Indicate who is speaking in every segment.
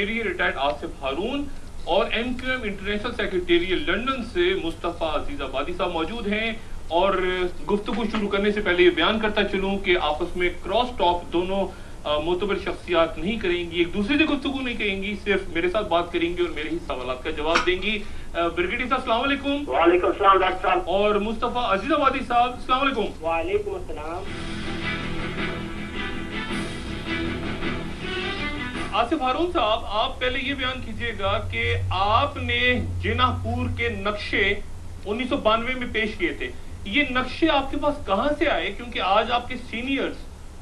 Speaker 1: Retired Asif Haroon اور MQM international secretariat London سے مصطفیٰ عزیز آبادی صاحب موجود ہیں، اور گفتگو شروع کرنے سے پہلے یہ بیان کرتا چلوں کہ آپس میں کراس ٹاک دونوں معتبر شخصیات نہیں کریں گی، ایک دوسرے سے گفتگو نہیں کریں گی، صرف میرے ساتھ بات کریں گی اور میرے ہی سوالات کا جواب دیں گی۔ بریگیڈیئر صاحب السلام علیکم۔
Speaker 2: وعلیکم السلام ڈاکٹر صاحب۔
Speaker 1: اور مصطفیٰ عزیز آبادی صاحب السلام علیکم۔
Speaker 2: وعلیکم السلام۔
Speaker 1: آصف ہارون صاحب، آپ پہلے یہ بیان کیجئے گا کہ آپ نے جناح پور کے نقشے 1992 میں پیش کیے تھے، یہ نقشے آپ کے پاس کہاں سے آئے؟ کیونکہ آج آپ کے سینئرز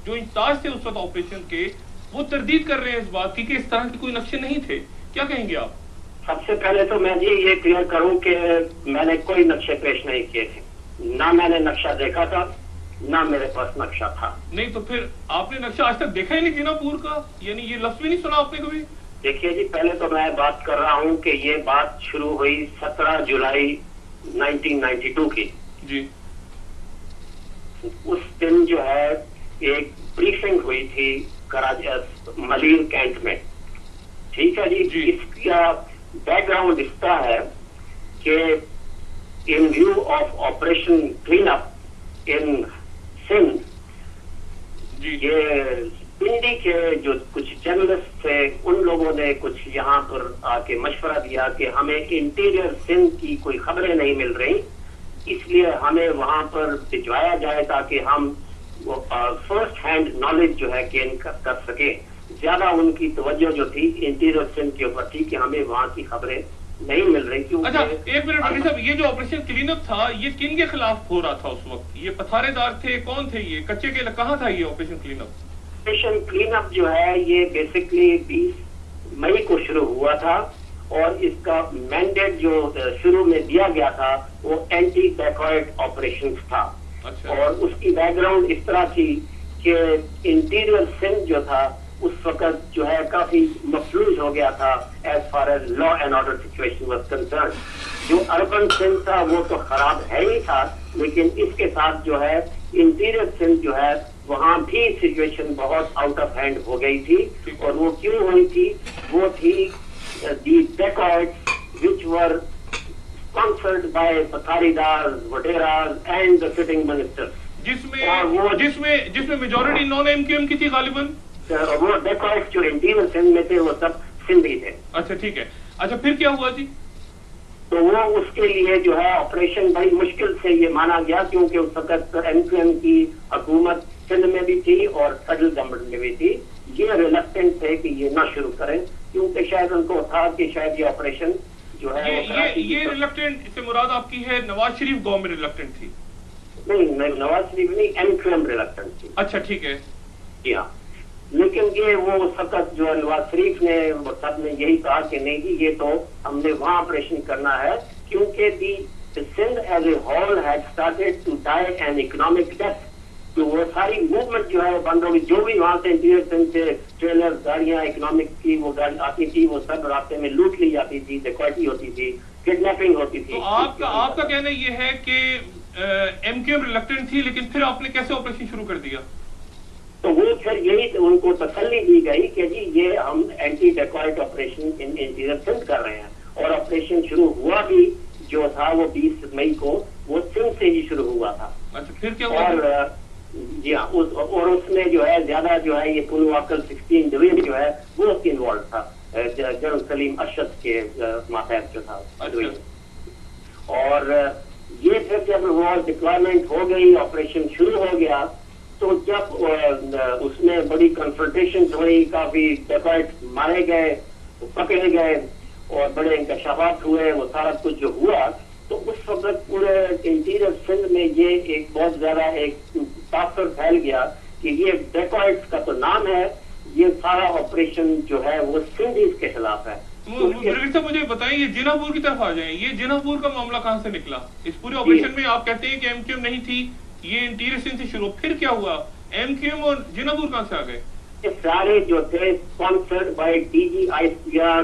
Speaker 1: جو انچارج تھے اس وقت آپریشن کے، وہ تردید کر رہے ہیں اس بات کی کہ اس طرح کے کوئی نقشے نہیں تھے، کیا کہیں گے آپ؟
Speaker 2: سب سے پہلے تو میں جی یہ کلیئر کروں کہ میں نے کوئی نقشے پیش نہیں کیے تھے، نہ میں نے نقشہ دیکھا تھا، نہ میرے پاس نقشہ تھا۔
Speaker 1: نہیں تو پھر آپ نے نقشہ آج تک دیکھا ہی نہیں جناح پور کا؟ یعنی یہ لفظ بھی نہیں سنا آپ نے کبھی؟
Speaker 2: دیکھیے جی، پہلے تو میں بات کر رہا ہوں کہ یہ بات شروع ہوئی 17 جولائی 1992 کی۔
Speaker 1: جی۔
Speaker 2: اس دن جو ہے ایک بریفنگ ہوئی تھی ملیر کینٹ میں، ٹھیک ہے جی۔ اس کا بیک گراؤنڈ اس طرح ہے کہ in view of operation clean up in Sindh, یہ پنڈی کے جو کچھ جرنلسٹ تھے ان لوگوں نے کچھ یہاں پر آ کے مشورہ دیا کہ ہمیں انٹیریئر سندھ کی کوئی خبریں نہیں مل رہی، اس لیے ہمیں وہاں پر بھجوایا جائے تاکہ ہم فرسٹ ہینڈ نالج جو ہے گین کر سکیں۔ زیادہ ان کی توجہ جو تھی انٹیریئر سندھ کے اوپر تھی کہ ہمیں وہاں کی خبریں نہیں مل رہی۔
Speaker 1: اچھا ایک منٹ ڈاکٹر صاحب، یہ جو آپریشن کلین اپ تھا یہ کن کے خلاف ہو رہا تھا اس وقت؟ یہ پتھارے دار تھے، کون تھے یہ کچے کے؟ کہاں تھا یہ آپریشن کلین اپ؟
Speaker 2: آپریشن کلین اپ جو ہے یہ بیسکلی 20 مئی کو شروع ہوا تھا، اور اس کا مینڈیٹ جو شروع میں دیا گیا تھا وہ اینٹی بیکورڈ آپریشن تھا۔ اور اس کی بیک گراؤنڈ اس طرح تھی کہ انٹیریئر سندھ جو تھا اس وقت جو ہے کافی مفلوج ہو گیا تھا as far as law and order situation was concern. جو اربن سندھ تھا وہ تو خراب ہے ہی تھا، لیکن اس کے ساتھ جو ہے انٹیریئر سندھ جو ہے وہاں بھی سچویشن بہت آؤٹ آف ہینڈ ہو گئی تھی۔ اور وہ کیوں ہوئی تھی؟ وہ تھی دی backwards which were sponsored by Patharidars, Vaderas and the sitting ministers،
Speaker 1: جس میں میجورٹی نان MQM کی تھی غالباً۔
Speaker 2: وہ بیکورڈ جو انٹیریئر سندھ میں تھے وہ سب سندھی تھے۔
Speaker 1: اچھا ٹھیک ہے۔ اچھا پھر کیا ہوا جی؟
Speaker 2: تو وہ اس کے لیے جو ہے آپریشن بڑی مشکل سے یہ مانا گیا، کیونکہ اس وقت MQM کی حکومت سندھ میں بھی تھی اور فیڈرل گورنمنٹ میں بھی تھی، یہ ریلکٹنٹ تھے کہ یہ نہ شروع کریں، کیونکہ شاید ان کو تھا کہ شاید یہ آپریشن جو ہے
Speaker 1: یہ ریلکٹنٹ سے مراد آپ کی ہے نواز شریف گورنمنٹ ریلکٹنٹ تھی؟
Speaker 2: نہیں، نواز شریف نہیں، MQM ریلکٹنٹ تھی۔
Speaker 1: اچھا ٹھیک ہے
Speaker 2: جی ہاں، لیکن یہ وہ اس وقت جو نواز شریف نے سب نے یہی کہا کہ نہیں جی یہ تو ہم نے وہاں آپریشن کرنا ہے، کیونکہ the Sindh as a whole has started to die an economic death, تو وہ ساری موومنٹ جو ہے وہ بند ہو گئی۔ جو بھی وہاں سے انٹیریئر سندھ سے ٹریلر گاڑیاں اکنامک کی وہ گاڑی آتی تھی وہ سب راستے میں لوٹ لی جاتی تھی، ڈکیتی ہوتی تھی، کڈنیپنگ ہوتی تھی۔
Speaker 1: تو آپ کا کہنا یہ ہے کہ MQM ریلکٹنٹ تھی، لیکن پھر آپ نے کیسے آپریشن شروع کر دیا؟
Speaker 2: تو وہ پھر یہی ان کو تسلی دی گئی کہ جی یہ ہم اینٹی ڈیکوائٹ آپریشن انٹیریئر سندھ کر رہے ہیں، اور آپریشن شروع ہوا بھی جو تھا وہ 20 مئی کو وہ سندھ سے ہی شروع ہوا تھا۔
Speaker 1: اچھا پھر کیا ہوا؟
Speaker 2: اور جی ہاں، اور اس میں جو ہے زیادہ جو ہے یہ پلو عقل 16 ڈویژن جو ہے وہ اس کی انوالو تھا، جنرل سلیم ارشد کے ماتحت جو تھا۔ اور یہ پھر جب وہ ڈپلائمنٹ ہو گئی، آپریشن شروع ہو گیا، تو جب اس میں بڑی کنفرنٹیشن ہوئی، کافی ڈیکورڈ مارے گئے، پکڑے گئے اور بڑے انکشافات ہوئے، وہ سارا کچھ جو ہوا، تو اس وقت پورے انٹیریئر سندھ میں یہ ایک بہت زیادہ ایک تاثر پھیل گیا کہ یہ ڈیکورڈز کا تو نام ہے، یہ سارا آپریشن جو ہے وہ سندھیز کے خلاف ہے۔
Speaker 1: مجھے بتائیں یہ جناح پور کی طرف آ جائیں، یہ جناح پور کا معاملہ کہاں سے نکلا؟ اس پورے آپریشن میں آپ کہتے ہیں کہ MQM نہیں تھی، یہ انٹیریئر سندھ سے شروع، پھر کیا ہوا؟ MQM اور جناح پور کہاں سے آ گئے؟
Speaker 2: یہ سارے جو تھے sponsored by DGICR،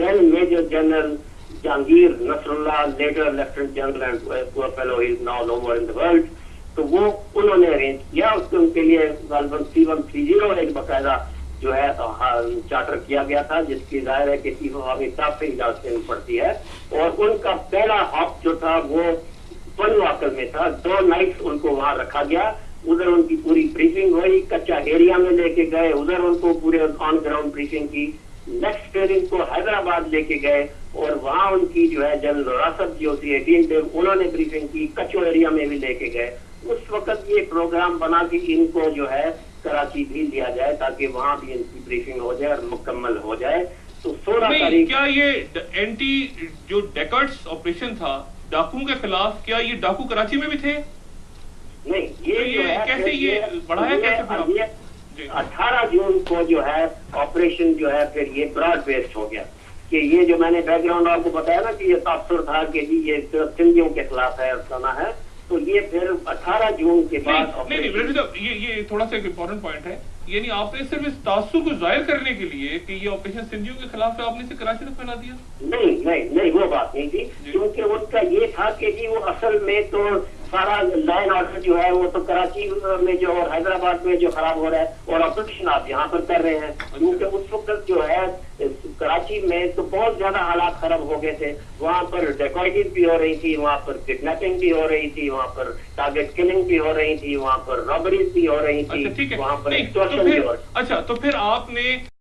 Speaker 2: then major general Jahangir Nasrullah, later lieutenant general and poor fellow is now no more in the world, تو وہ انہوں نے ارینج کیا اس کے ان کے لیے غالباً C130 ایک باقاعدہ جو ہے چارٹر کیا گیا تھا، جس کی ظاہر ہے کہ چیف آف آرمی اسٹاف سے اجازت لینی پڑتی ہے، اور ان کا پہلا ہاپ جو تھا وہ پنواکل میں تھا. 2 نائٹس ان کو وہاں رکھا گیا. ادھر ان کی پوری بریفنگ ہوئی، کچا ایریا میں لے کے گئے، ادھر ان کو پورے آن گراؤنڈ بریفنگ کی. نیکسٹ پھر ان کو حیدرآباد لے کے گئے اور وہاں ان کی جو ہے جنرل راست جو سی 18 انہوں نے بریفنگ کی. کچو ایریا میں بھی لے کے گئے. اس وقت یہ پروگرام بنا کہ ان کو جو ہے کراچی بھی لیا جائے تاکہ وہاں بھی ان کی بریفنگ ہو جائے اور مکمل ہو جائے. تو 16 تاریخ
Speaker 1: کیا یہ اینٹی جو ڈیکرٹس آپریشن تھا ڈاکوؤں کے خلاف، کیا یہ ڈاکو کراچی میں بھی تھے؟
Speaker 2: نہیں، یہ جو ہے
Speaker 1: کیسے یہ بڑھایا کیسے؟
Speaker 2: 18 جون کو جو ہے آپریشن جو ہے پھر یہ براڈ بیسڈ ہو گیا. کہ یہ جو میں نے بیک گراؤنڈ آپ کو بتایا نا کہ یہ تاثر تھا کہ جی یہ صرف سندھیوں کے خلاف ہے سنا ہے، تو یہ پھر 18 جون کے بعد
Speaker 1: یہ تھوڑا سا ایک امپورٹنٹ پوائنٹ ہے، یعنی آپ نے صرف اس تاثر کو ظاہر کرنے کے لیے کہ یہ آپریشن سندھیوں کے خلاف ہے آپ نے اسے کراچی تک پھیلا دیا؟
Speaker 2: نہیں وہ بات نہیں تھی، کیونکہ ان کا یہ تھا کہ جی وہ اصل میں تو سارا لائن آرڈر جو ہے وہ تو کراچی میں جو اور حیدرآباد میں جو خراب ہو رہا ہے، اور اپوزیشن آپ یہاں پر کر رہے ہیں. کیونکہ اس وقت جو ہے کراچی میں تو بہت زیادہ حالات خراب ہو گئے تھے. وہاں پر ڈیکوائٹیز بھی ہو رہی تھی، وہاں پر کڈنیپنگ بھی ہو رہی تھی، وہاں پر ٹارگیٹ کلنگ بھی ہو رہی تھی، وہاں پر رابریز بھی ہو رہی تھی، وہاں پر ایکسٹورشن بھی ہو رہی تھی.
Speaker 1: اچھا تو پھر آپ نے